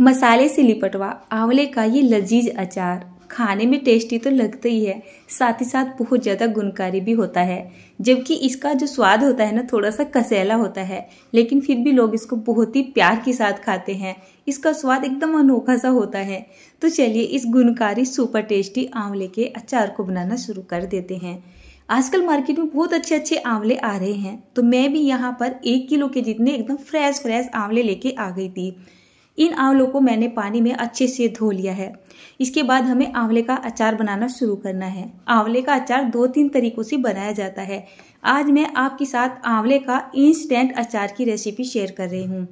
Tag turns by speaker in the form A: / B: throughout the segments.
A: मसाले से लिपटवा आंवले का ये लजीज अचार खाने में टेस्टी तो लगता ही है, साथ ही साथ बहुत ज़्यादा गुणकारी भी होता है। जबकि इसका जो स्वाद होता है ना, थोड़ा सा कसैला होता है, लेकिन फिर भी लोग इसको बहुत ही प्यार के साथ खाते हैं। इसका स्वाद एकदम अनोखा सा होता है। तो चलिए इस गुणकारी सुपर टेस्टी आंवले के अचार को बनाना शुरू कर देते हैं। आजकल मार्केट में बहुत अच्छे अच्छे आंवले आ रहे हैं, तो मैं भी यहाँ पर 1 किलो के जितने एकदम फ्रेश आंवले लेके आ गई थी। इन आंवलों को मैंने पानी में अच्छे से धो लिया है। इसके बाद हमें आंवले का अचार बनाना शुरू करना है। आंवले का अचार 2-3 तरीकों से बनाया जाता है। आज मैं आपके साथ आंवले का इंस्टेंट अचार की रेसिपी शेयर कर रही हूँ।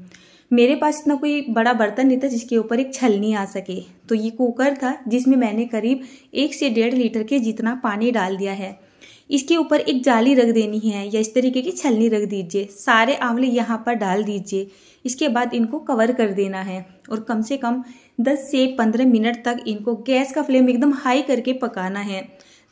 A: मेरे पास इतना कोई बड़ा बर्तन नहीं था जिसके ऊपर एक छलनी आ सके, तो ये कुकर था जिसमें मैंने करीब 1 से 1.5 लीटर के जितना पानी डाल दिया है। इसके ऊपर एक जाली रख देनी है या इस तरीके की छलनी रख दीजिए। सारे आंवले यहाँ पर डाल दीजिए। इसके बाद इनको कवर कर देना है और कम से कम 10 से 15 मिनट तक इनको गैस का फ्लेम एकदम हाई करके पकाना है।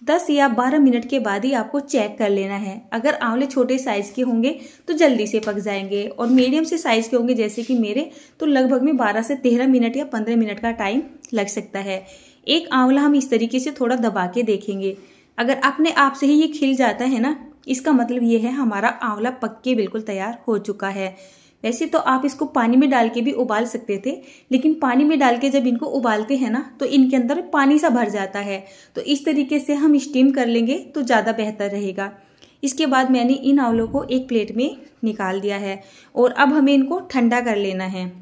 A: 10 या 12 मिनट के बाद ही आपको चेक कर लेना है। अगर आंवले छोटे साइज के होंगे तो जल्दी से पक जाएंगे, और मीडियम से साइज के होंगे जैसे कि मेरे, तो लगभग में 12 से 13 मिनट या 15 मिनट का टाइम लग सकता है। एक आंवला हम इस तरीके से थोड़ा दबा के देखेंगे। अगर अपने आप से ही ये खिल जाता है ना, इसका मतलब ये है हमारा आंवला पक के बिल्कुल तैयार हो चुका है। वैसे तो आप इसको पानी में डाल के भी उबाल सकते थे, लेकिन पानी में डाल के जब इनको उबालते हैं ना, तो इनके अंदर पानी सा भर जाता है। तो इस तरीके से हम स्टीम कर लेंगे तो ज़्यादा बेहतर रहेगा। इसके बाद मैंने इन आंवलों को एक प्लेट में निकाल दिया है और अब हमें इनको ठंडा कर लेना है।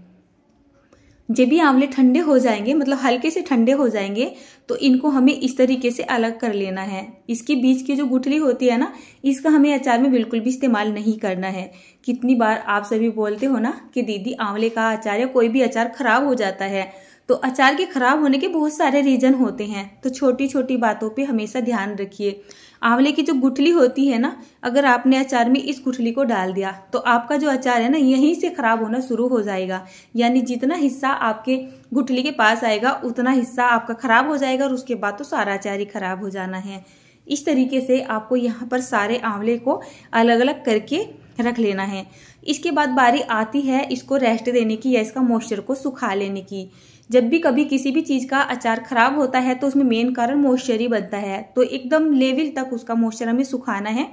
A: जब भी आंवले ठंडे हो जाएंगे, मतलब हल्के से ठंडे हो जाएंगे, तो इनको हमें इस तरीके से अलग कर लेना है। इसके बीच की जो गुठली होती है ना, इसका हमें अचार में बिल्कुल भी इस्तेमाल नहीं करना है। कितनी बार आप सभी बोलते हो ना कि दीदी आंवले का अचार या कोई भी अचार खराब हो जाता है। तो अचार के खराब होने के बहुत सारे रीजन होते हैं, तो छोटी छोटी बातों पे हमेशा ध्यान रखिए। आंवले की जो गुठली होती है ना, अगर आपने अचार में इस गुठली को डाल दिया तो आपका जो अचार है ना, यहीं से खराब होना शुरू हो जाएगा। यानी जितना हिस्सा आपके गुठली के पास आएगा उतना हिस्सा आपका खराब हो जाएगा, और उसके बाद तो सारा अचार ही खराब हो जाना है। इस तरीके से आपको यहाँ पर सारे आंवले को अलग अलग करके रख लेना है। इसके बाद बारी आती है इसको रेस्ट देने की या इसका मॉइस्चर को सुखा लेने की। जब भी कभी किसी भी चीज का अचार खराब होता है तो उसमें मेन कारण मॉइस्चर ही बनता है। तो एकदम लेवल तक उसका मॉइस्चर हमें सुखाना है।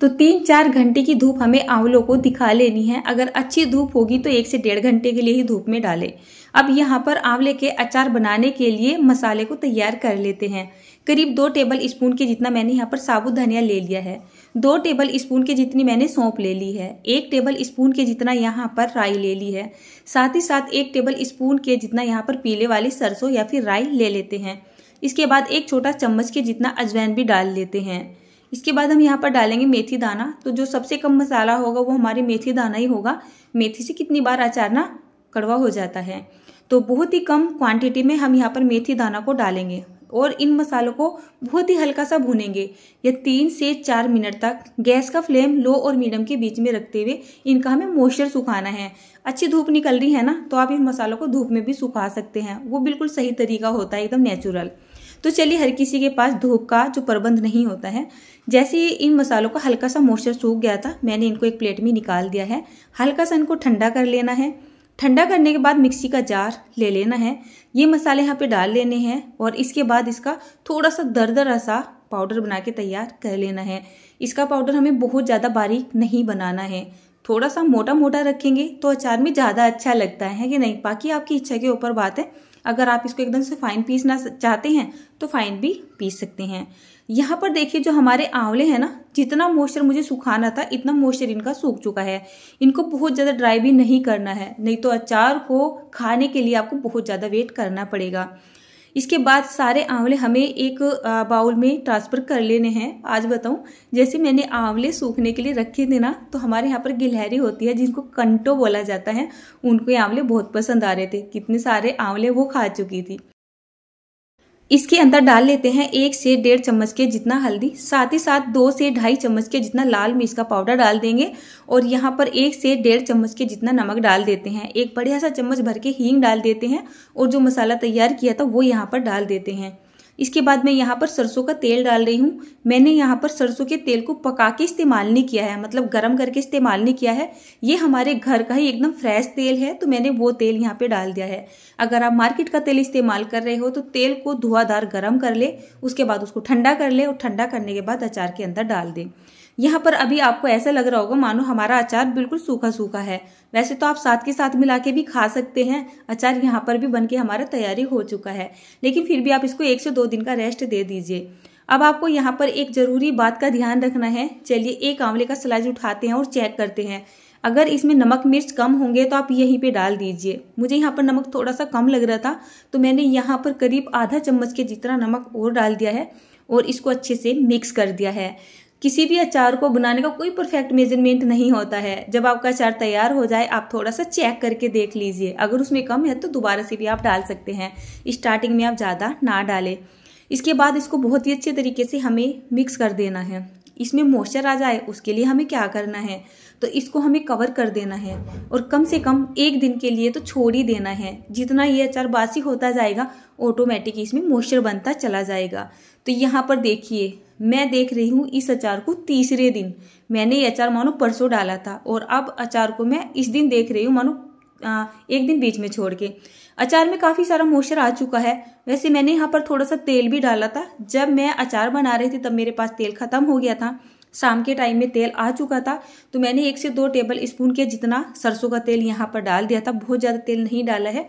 A: तो 3-4 घंटे की धूप हमें आंवलों को दिखा लेनी है। अगर अच्छी धूप होगी तो 1 से 1.5 घंटे के लिए ही धूप में डालें। अब यहाँ पर आंवले के अचार बनाने के लिए मसाले को तैयार कर लेते हैं। करीब 2 टेबल स्पून के जितना मैंने यहाँ पर साबुत धनिया ले लिया है। 2 टेबल स्पून के जितनी मैंने सौंफ ले ली है। 1 टेबल स्पून के जितना यहाँ पर राई ले ली है। साथ ही साथ 1 टेबल स्पून के जितना यहाँ पर पीले वाली सरसों या फिर राई ले लेते हैं। इसके बाद 1 छोटा चम्मच के जितना अजवाइन भी डाल लेते हैं। इसके बाद हम यहाँ पर डालेंगे मेथी दाना। तो जो सबसे कम मसाला होगा वो हमारी मेथी दाना ही होगा। मेथी से कितनी बार अचार ना कड़वा हो जाता है, तो बहुत ही कम क्वांटिटी में हम यहाँ पर मेथी दाना को डालेंगे और इन मसालों को बहुत ही हल्का सा भूनेंगे। या 3 से 4 मिनट तक गैस का फ्लेम लो और मीडियम के बीच में रखते हुए इनका हमें मॉइस्चर सुखाना है। अच्छी धूप निकल रही है ना, तो आप इन मसालों को धूप में भी सुखा सकते हैं। वो बिल्कुल सही तरीका होता है, एकदम नेचुरल। तो चलिए, हर किसी के पास धूप का जो प्रबंध नहीं होता है। जैसे ही इन मसालों का हल्का सा मॉइस्चर सूख गया था, मैंने इनको एक प्लेट में निकाल दिया है। हल्का सा इनको ठंडा कर लेना है। ठंडा करने के बाद मिक्सी का जार ले लेना है। ये मसाले यहाँ पे डाल लेने हैं और इसके बाद इसका थोड़ा सा दरदरा सा पाउडर बना के तैयार कर लेना है। इसका पाउडर हमें बहुत ज़्यादा बारीक नहीं बनाना है, थोड़ा सा मोटा मोटा रखेंगे तो अचार में ज़्यादा अच्छा लगता है कि नहीं। बाकी आपकी इच्छा के ऊपर बात है। अगर आप इसको एकदम से फाइन पीसना चाहते हैं तो फाइन भी पीस सकते हैं। यहाँ पर देखिए, जो हमारे आंवले हैं ना, जितना मॉइस्चर मुझे सुखाना था इतना मॉइस्चर इनका सूख चुका है। इनको बहुत ज़्यादा ड्राई भी नहीं करना है, नहीं तो अचार को खाने के लिए आपको बहुत ज़्यादा वेट करना पड़ेगा। इसके बाद सारे आंवले हमें एक बाउल में ट्रांसफर कर लेने हैं। आज बताऊं, जैसे मैंने आंवले सूखने के लिए रखे थे ना, तो हमारे यहाँ पर गिलहरी होती है जिनको कंटो बोला जाता है, उनको ये आंवले बहुत पसंद आ रहे थे। कितने सारे आंवले वो खा चुकी थी। इसके अंदर डाल लेते हैं 1 से 1.5 चम्मच के जितना हल्दी, साथ ही साथ 2 से 2.5 चम्मच के जितना लाल मिर्च का पाउडर डाल देंगे, और यहाँ पर 1 से 1.5 चम्मच के जितना नमक डाल देते हैं। एक बढ़िया सा चम्मच भर के हींग डाल देते हैं और जो मसाला तैयार किया था वो यहाँ पर डाल देते हैं। इसके बाद मैं यहाँ पर सरसों का तेल डाल रही हूँ। मैंने यहाँ पर सरसों के तेल को पका के इस्तेमाल नहीं किया है, मतलब गर्म करके इस्तेमाल नहीं किया है। ये हमारे घर का ही एकदम फ्रेश तेल है, तो मैंने वो तेल यहाँ पे डाल दिया है। अगर आप मार्केट का तेल इस्तेमाल कर रहे हो तो तेल को धुआंधार गर्म कर ले, उसके बाद उसको ठंडा कर ले और ठंडा करने के बाद अचार के अंदर डाल दे। यहाँ पर अभी आपको ऐसा लग रहा होगा मानो हमारा अचार बिल्कुल सूखा सूखा है। वैसे तो आप साथ के साथ मिला के भी खा सकते हैं। अचार यहाँ पर भी बनके हमारा तैयारी हो चुका है, लेकिन फिर भी आप इसको 1 से 2 दिन का रेस्ट दे दीजिए। अब आपको यहाँ पर एक जरूरी बात का ध्यान रखना है। चलिए एक आंवले का स्लाइस उठाते हैं और चेक करते हैं। अगर इसमें नमक मिर्च कम होंगे तो आप यहीं पे डाल दीजिए। मुझे यहाँ पर नमक थोड़ा सा कम लग रहा था, तो मैंने यहाँ पर करीब आधा चम्मच के जितना नमक और डाल दिया है और इसको अच्छे से मिक्स कर दिया है। किसी भी अचार को बनाने का कोई परफेक्ट मेजरमेंट नहीं होता है। जब आपका अचार तैयार हो जाए आप थोड़ा सा चेक करके देख लीजिए, अगर उसमें कम है तो दोबारा से भी आप डाल सकते हैं। स्टार्टिंग में आप ज़्यादा ना डालें। इसके बाद इसको बहुत ही अच्छे तरीके से हमें मिक्स कर देना है। इसमें मॉइस्चर आ जाए उसके लिए हमें क्या करना है, तो इसको हमें कवर कर देना है और कम से कम 1 दिन के लिए तो छोड़ ही देना है। जितना ये अचार बासी होता जाएगा ऑटोमेटिक इसमें मॉइस्चर बनता चला जाएगा। तो यहाँ पर देखिए मैं देख रही हूँ इस अचार को तीसरे दिन। मैंने ये अचार मानो परसों डाला था और अब अचार को मैं इस दिन देख रही हूँ मानो 1 दिन बीच में छोड़ के। अचार में काफी सारा मॉइस्चर आ चुका है। वैसे मैंने यहाँ पर थोड़ा सा तेल भी डाला था। जब मैं अचार बना रही थी तब मेरे पास तेल खत्म हो गया था। शाम के टाइम में तेल आ चुका था, तो मैंने 1 से 2 टेबल स्पून के जितना सरसों का तेल यहाँ पर डाल दिया था। बहुत ज्यादा तेल नहीं डाला है।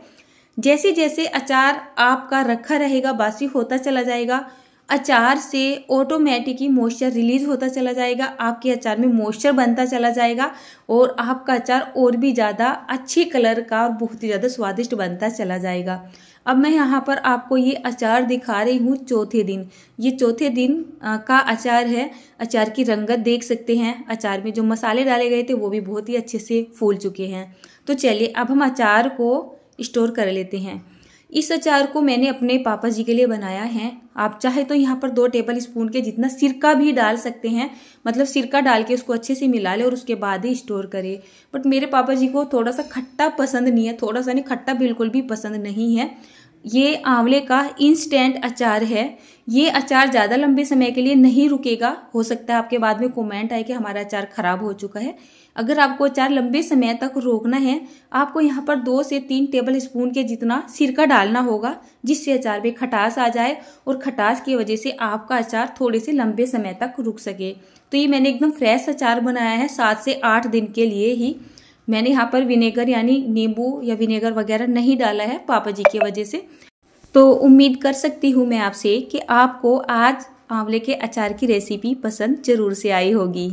A: जैसे जैसे अचार आपका रखा रहेगा बासी होता चला जाएगा, अचार से ऑटोमेटिक ही मॉइस्चर रिलीज होता चला जाएगा। आपके अचार में मॉइस्चर बनता चला जाएगा और आपका अचार और भी ज़्यादा अच्छे कलर का और बहुत ही ज़्यादा स्वादिष्ट बनता चला जाएगा। अब मैं यहाँ पर आपको ये अचार दिखा रही हूँ चौथे दिन। ये चौथे दिन का अचार है। अचार की रंगत देख सकते हैं। अचार में जो मसाले डाले गए थे वो भी बहुत ही अच्छे से फूल चुके हैं। तो चलिए अब हम अचार को स्टोर कर लेते हैं। इस अचार को मैंने अपने पापा जी के लिए बनाया है। आप चाहे तो यहाँ पर 2 टेबल स्पून के जितना सिरका भी डाल सकते हैं, मतलब सिरका डाल के उसको अच्छे से मिला ले और उसके बाद ही स्टोर करें। बट मेरे पापा जी को थोड़ा सा खट्टा पसंद नहीं है, थोड़ा सा नहीं, खट्टा बिल्कुल भी पसंद नहीं है। ये आंवले का इंस्टेंट अचार है। ये अचार ज़्यादा लंबे समय के लिए नहीं रुकेगा। हो सकता है आपके बाद में कमेंट आए कि हमारा अचार खराब हो चुका है। अगर आपको अचार लंबे समय तक रोकना है, आपको यहाँ पर 2 से 3 टेबल स्पून के जितना सिरका डालना होगा, जिससे अचार में खटास आ जाए और खटास की वजह से आपका अचार थोड़े से लंबे समय तक रुक सके। तो ये मैंने एकदम फ्रेश अचार बनाया है 7 से 8 दिन के लिए ही। मैंने यहाँ पर विनेगर यानी नींबू या विनेगर वगैरह नहीं डाला है पापा जी की वजह से। तो उम्मीद कर सकती हूँ मैं आपसे कि आपको आज आंवले के अचार की रेसिपी पसंद जरूर से आई होगी।